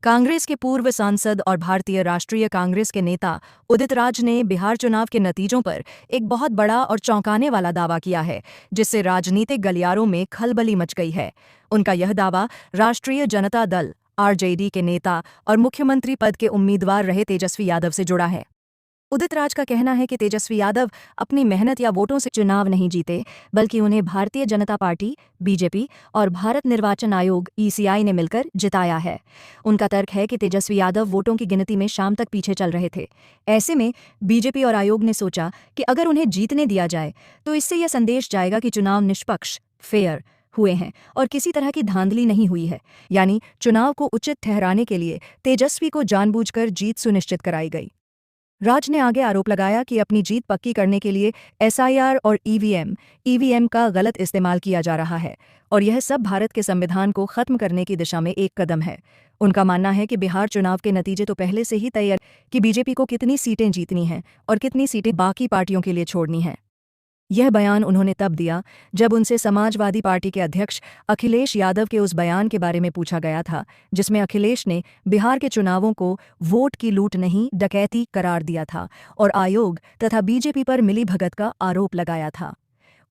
कांग्रेस के पूर्व सांसद और भारतीय राष्ट्रीय कांग्रेस के नेता उदित राज ने बिहार चुनाव के नतीजों पर एक बहुत बड़ा और चौंकाने वाला दावा किया है, जिससे राजनीतिक गलियारों में खलबली मच गई है। उनका यह दावा राष्ट्रीय जनता दल (आरजेडी) के नेता और मुख्यमंत्री पद के उम्मीदवार रहे तेजस्वी यादव से जुड़ा है। उदित राज का कहना है कि तेजस्वी यादव अपनी मेहनत या वोटों से चुनाव नहीं जीते, बल्कि उन्हें भारतीय जनता पार्टी (बीजेपी) और भारत निर्वाचन आयोग (ईसीआई) ने मिलकर जिताया है। उनका तर्क है कि तेजस्वी यादव वोटों की गिनती में शाम तक पीछे चल रहे थे। ऐसे में बीजेपी और आयोग ने सोचा कि अगर उन्हें जीतने दिया जाए तो इससे यह संदेश जाएगा कि चुनाव निष्पक्ष, फेयर हुए हैं और किसी तरह की धांधली नहीं हुई है, यानी चुनाव को उचित ठहराने के लिए तेजस्वी को जानबूझकर जीत सुनिश्चित कराई गई। राज ने आगे आरोप लगाया कि अपनी जीत पक्की करने के लिए एसआईआर और ईवीएम का गलत इस्तेमाल किया जा रहा है और यह सब भारत के संविधान को खत्म करने की दिशा में एक कदम है। उनका मानना है कि बिहार चुनाव के नतीजे तो पहले से ही तय हैं कि बीजेपी को कितनी सीटें जीतनी हैं और कितनी सीटें बाकी पार्टियों के लिए छोड़नी हैं। यह बयान उन्होंने तब दिया जब उनसे समाजवादी पार्टी के अध्यक्ष अखिलेश यादव के उस बयान के बारे में पूछा गया था, जिसमें अखिलेश ने बिहार के चुनावों को वोट की लूट नहीं, डकैती करार दिया था और आयोग तथा बीजेपी पर मिलीभगत का आरोप लगाया था।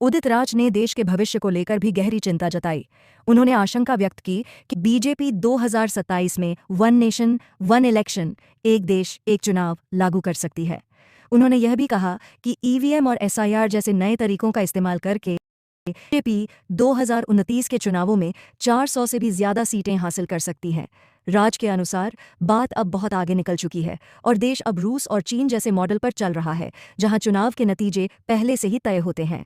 उदित राज ने देश के भविष्य को लेकर भी गहरी चिंता जताई। उन्होंने आशंका व्यक्त की कि बीजेपी 2027 में वन नेशन वन इलेक्शन, एक देश एक चुनाव लागू कर सकती है। उन्होंने यह भी कहा कि ईवीएम और एसआईआर जैसे नए तरीकों का इस्तेमाल करके बीजेपी 2029 के चुनावों में 400 से भी ज्यादा सीटें हासिल कर सकती है। राज के अनुसार बात अब बहुत आगे निकल चुकी है और देश अब रूस और चीन जैसे मॉडल पर चल रहा है, जहां चुनाव के नतीजे पहले से ही तय होते हैं।